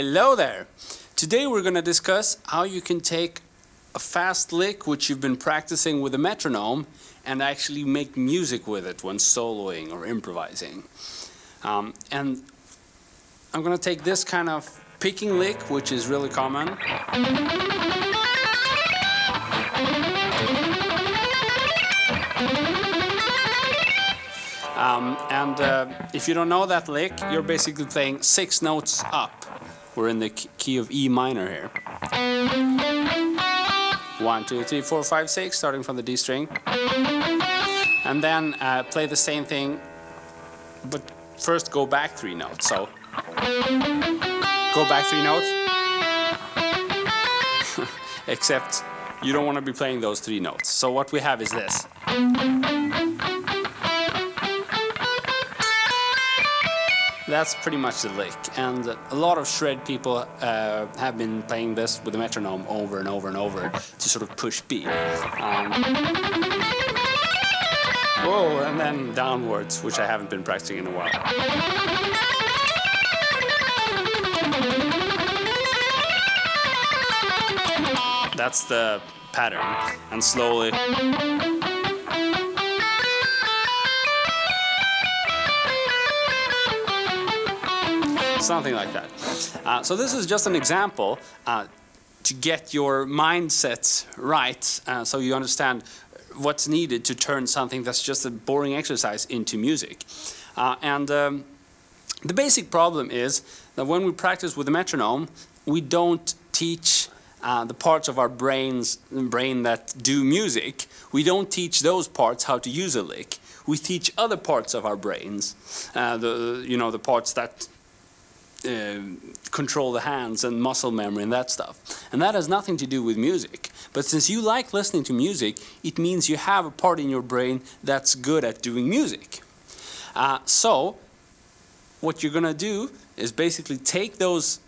Hello there! Today we're going to discuss how you can take a fast lick which you've been practicing with a metronome and actually make music with it when soloing or improvising. And I'm going to take this kind of picking lick, which is really common. If you don't know that lick, you're basically playing 6 notes up. We're in the key of E minor here. 1, 2, 3, 4, 5, 6, starting from the D string. And then play the same thing, but first go back 3 notes. So, go back 3 notes. Except you don't want to be playing those 3 notes. So what we have is this. That's pretty much the lick, and a lot of shred people have been playing this with the metronome over and over and over to sort of push beat. Whoa, and then downwards, which I haven't been practicing in a while. That's the pattern, and slowly. Something like that. So this is just an example to get your mindsets right, so you understand what's needed to turn something that's just a boring exercise into music. The basic problem is that when we practice with the metronome, we don't teach the parts of our brain that do music. We don't teach those parts how to use a lick. We teach other parts of our brains, the parts that control the hands and muscle memory and that stuff. And that has nothing to do with music. But since you like listening to music, it means you have a part in your brain that's good at doing music. So what you're gonna do is basically take those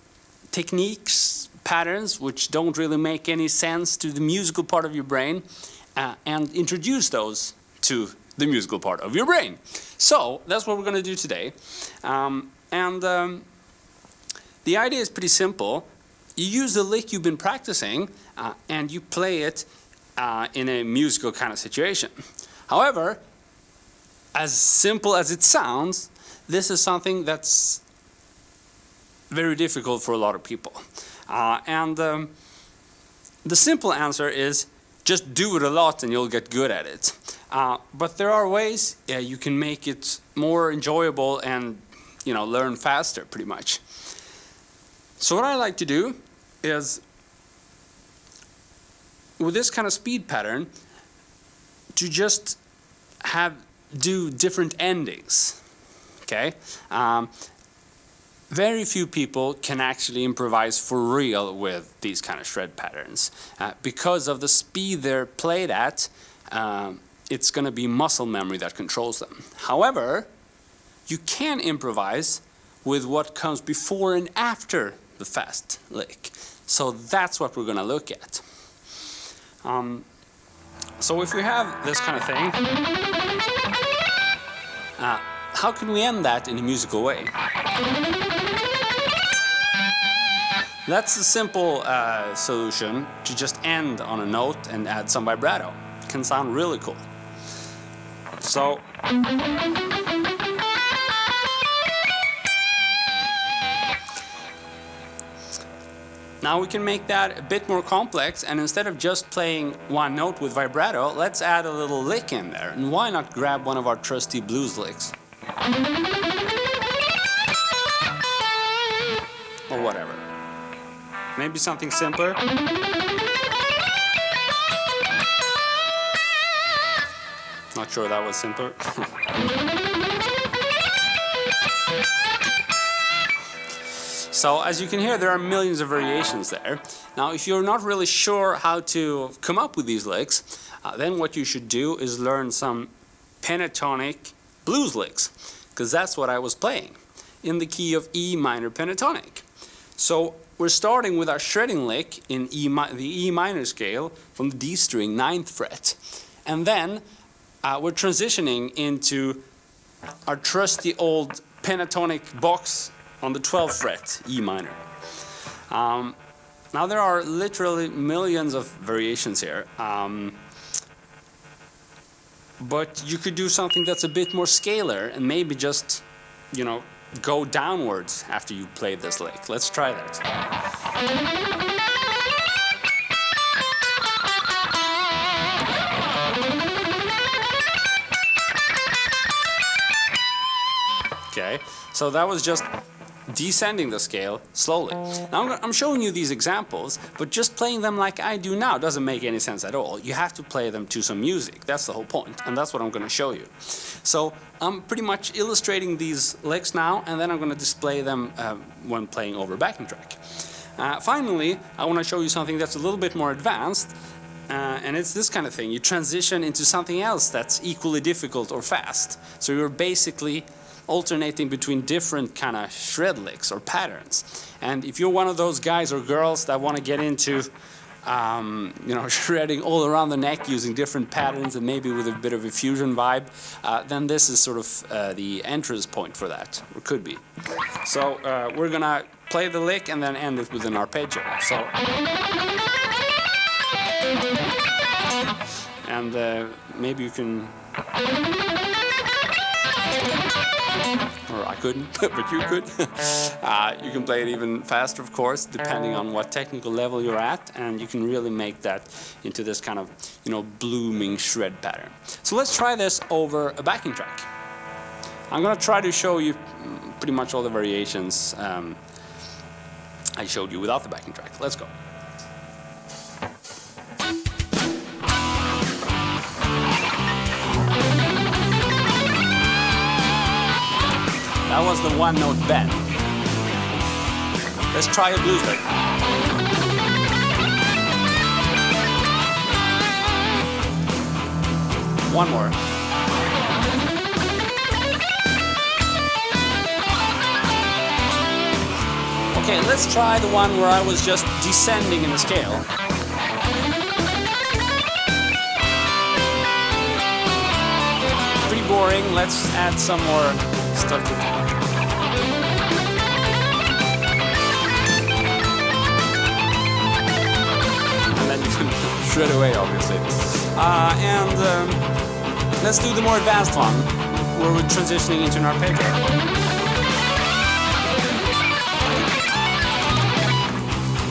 techniques, patterns, which don't really make any sense to the musical part of your brain, and introduce those to the musical part of your brain. So that's what we're gonna do today. The idea is pretty simple. You use the lick you've been practicing and you play it in a musical kind of situation. However, as simple as it sounds, this is something that's very difficult for a lot of people. The simple answer is just do it a lot and you'll get good at it. But there are ways you can make it more enjoyable and learn faster pretty much. So what I like to do is, with this kind of speed pattern, to just do different endings, okay? Very few people can actually improvise for real with these kind of shred patterns. Because of the speed they're played at, it's going to be muscle memory that controls them. However, you can improvise with what comes before and after the fast lick. So that's what we're going to look at. So if we have this kind of thing, how can we end that in a musical way? That's a simple solution, to just end on a note and add some vibrato. It can sound really cool. So now we can make that a bit more complex, and instead of just playing one note with vibrato, let's add a little lick in there. And why not grab one of our trusty blues licks? Or whatever. Maybe something simpler. Not sure that was simpler. So as you can hear, there are millions of variations there. Now if you're not really sure how to come up with these licks, then what you should do is learn some pentatonic blues licks, because that's what I was playing, in the key of E minor pentatonic. So we're starting with our shredding lick in the E minor scale from the D string, 9th fret. And then we're transitioning into our trusty old pentatonic box on the 12th fret, E minor. Now there are literally millions of variations here, but you could do something that's a bit more scalar and maybe just, you know, go downwards after you've played this lick. Let's try that. Okay, so that was just descending the scale slowly. Now I'm showing you these examples, but just playing them like I do now doesn't make any sense at all. You have to play them to some music. That's the whole point, and that's what I'm going to show you. So I'm pretty much illustrating these licks now, and then I'm going to display them when playing over backing track. Finally, I want to show you something that's a little bit more advanced, and it's this kind of thing. You transition into something else that's equally difficult or fast. So you're basically alternating between different kind of shred licks or patterns. And if you're one of those guys or girls that want to get into you know, shredding all around the neck using different patterns and maybe with a bit of a fusion vibe, then this is sort of the entrance point for that, or could be. So we're gonna play the lick and then end it with an arpeggio. So, and maybe you can, or I couldn't, but you could. You can play it even faster, of course, depending on what technical level you're at, and you can really make that into this kind of, you know, blooming shred pattern. So let's try this over a backing track. I'm going to try to show you pretty much all the variations I showed you without the backing track. Let's go. That was the one-note bend. Let's try a blues lick. One more. Okay, let's try the one where I was just descending in the scale. Pretty boring. Let's add some more stuff to it. And then you can shred away, obviously. Let's do the more advanced one, where we're transitioning into an arpeggio.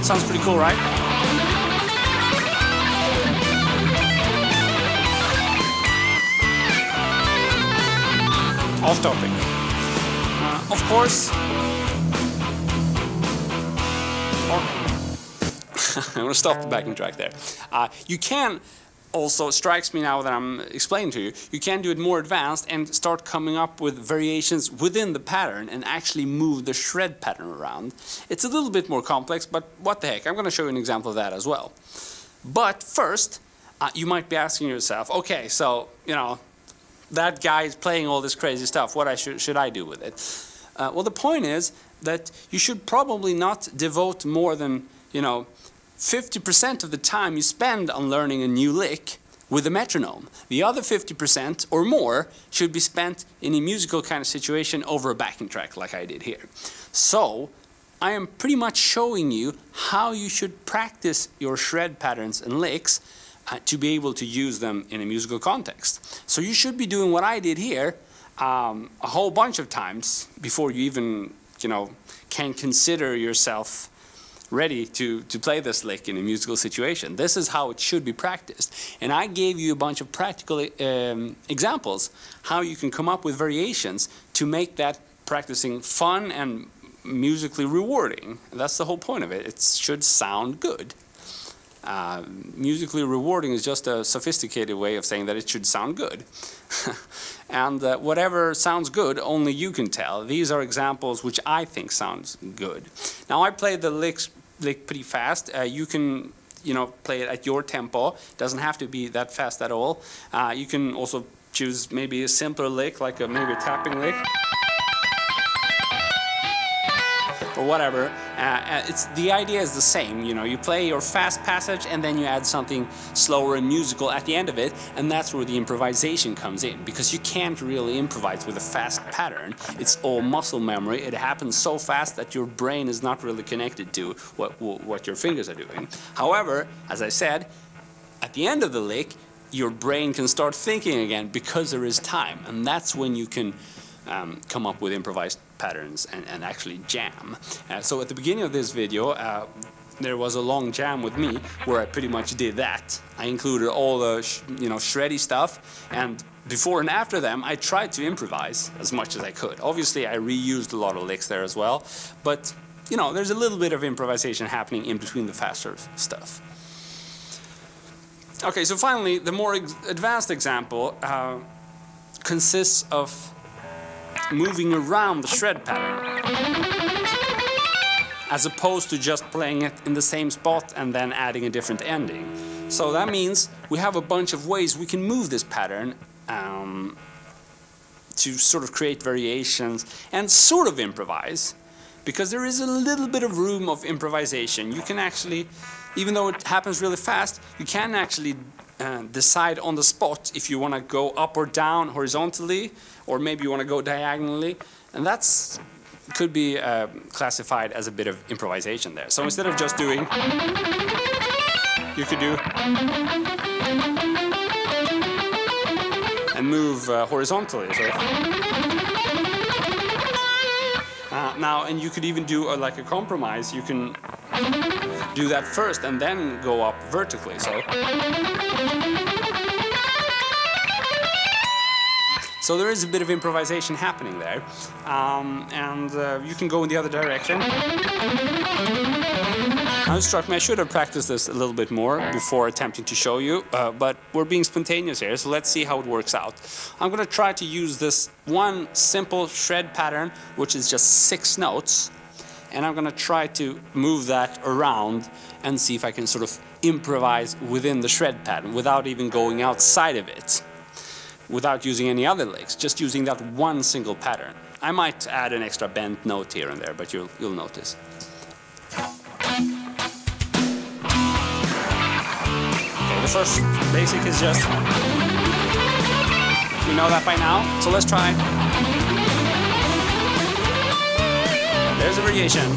Sounds pretty cool, right? Off topic. Of course, I'm going to stop the backing track there. You can also, strikes me now that I'm explaining to you, you can do it more advanced and start coming up with variations within the pattern and actually move the shred pattern around. It's a little bit more complex, but what the heck, I'm going to show you an example of that as well. But first, you might be asking yourself, okay, so, you know, that guy is playing all this crazy stuff, what should I do with it? Well, the point is that you should probably not devote more than, you know, 50% of the time you spend on learning a new lick with a metronome. The other 50% or more should be spent in a musical kind of situation over a backing track like I did here. So I am pretty much showing you how you should practice your shred patterns and licks to be able to use them in a musical context. So you should be doing what I did here a whole bunch of times before you even, you know, can consider yourself ready to play this lick in a musical situation. This is how it should be practiced. And I gave you a bunch of practical examples how you can come up with variations to make that practicing fun and musically rewarding. That's the whole point of it. It should sound good. Musically rewarding is just a sophisticated way of saying that it should sound good. And whatever sounds good, only you can tell. These are examples which I think sounds good. Now I played the lick pretty fast. You can, you know, play it at your tempo. It doesn't have to be that fast at all. You can also choose maybe a simpler lick, like maybe a tapping lick. or whatever. The idea is the same. You know, you play your fast passage and then you add something slower and musical at the end of it, and that's where the improvisation comes in, because you can't really improvise with a fast pattern. It's all muscle memory. It happens so fast that your brain is not really connected to what your fingers are doing. However, as I said, at the end of the lick, your brain can start thinking again because there is time, and that's when you can come up with improvised patterns and actually jam. So at the beginning of this video, there was a long jam with me where I pretty much did that. I included all the shreddy stuff, and before and after them I tried to improvise as much as I could. Obviously I reused a lot of licks there as well, but you know, there's a little bit of improvisation happening in between the faster stuff. Okay, so finally, the more advanced example consists of moving around the shred pattern, as opposed to just playing it in the same spot and then adding a different ending. So that means we have a bunch of ways we can move this pattern to sort of create variations and sort of improvise, because there is a little bit of room of improvisation. You can actually, even though it happens really fast, you can actually decide on the spot if you want to go up or down horizontally, or maybe you want to go diagonally, and that's could be classified as a bit of improvisation there. So instead of just doing, you could do and move horizontally. So now, and you could even do like a compromise. You can do that first and then go up vertically. So there is a bit of improvisation happening there, and you can go in the other direction. Now it struck me I should have practiced this a little bit more before attempting to show you, but we're being spontaneous here, so let's see how it works out. I'm going to try to use this one simple shred pattern, which is just 6 notes, and I'm going to try to move that around and see if I can sort of improvise within the shred pattern without even going outside of it, without using any other licks, just using that one single pattern. I might add an extra bent note here and there, but you'll notice. Okay, the first basic is just, you know that by now, so let's try. There's a variation.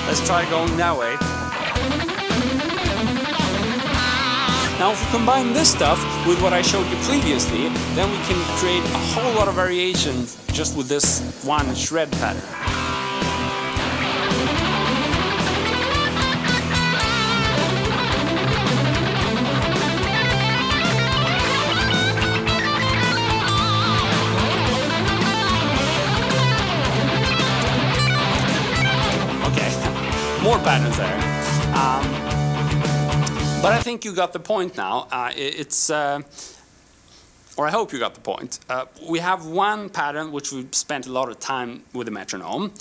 Let's try going that way. Now if we combine this stuff with what I showed you previously, then we can create a whole lot of variations just with this one shred pattern. Okay, more patterns there. But I think you got the point now. Or I hope you got the point. We have one pattern which we've spent a lot of time with the metronome.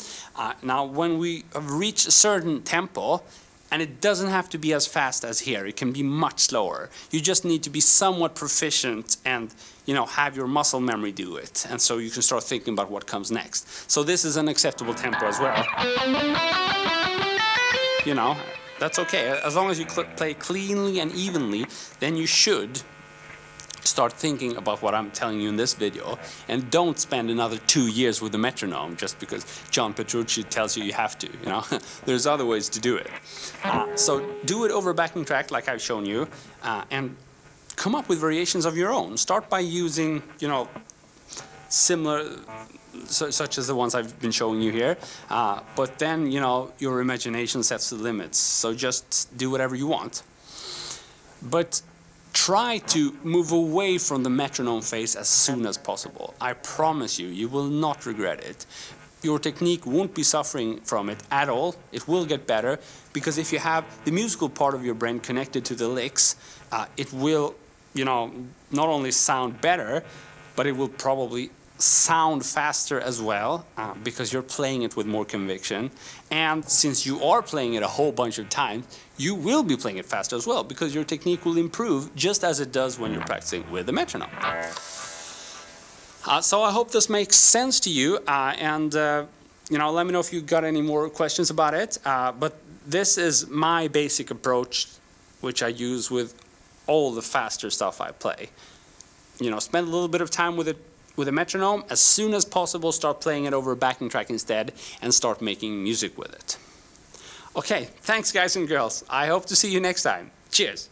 Now when we have reached a certain tempo, and it doesn't have to be as fast as here, it can be much slower. You just need to be somewhat proficient and, you know, have your muscle memory do it. And so you can start thinking about what comes next. So this is an acceptable tempo as well. You know, that's okay. As long as you play cleanly and evenly, then you should start thinking about what I'm telling you in this video, and don't spend another 2 years with the metronome just because John Petrucci tells you you have to, you know. There's other ways to do it. So do it over a backing track like I've shown you, and come up with variations of your own. Start by using, you know, similar, such as the ones I've been showing you here, but then, you know, your imagination sets the limits, so just do whatever you want. But try to move away from the metronome phase as soon as possible. I promise you, you will not regret it. Your technique won't be suffering from it at all. It will get better, because if you have the musical part of your brain connected to the licks, it will, you know, not only sound better, but it will probably sound faster as well, because you're playing it with more conviction. And since you are playing it a whole bunch of times, you will be playing it faster as well, because your technique will improve just as it does when you're practicing with the metronome. So I hope this makes sense to you, and you know, let me know if you got any more questions about it. But this is my basic approach, which I use with all the faster stuff I play. You know, spend a little bit of time with a metronome. As soon as possible, start playing it over a backing track instead, and start making music with it. Okay, thanks guys and girls. I hope to see you next time. Cheers.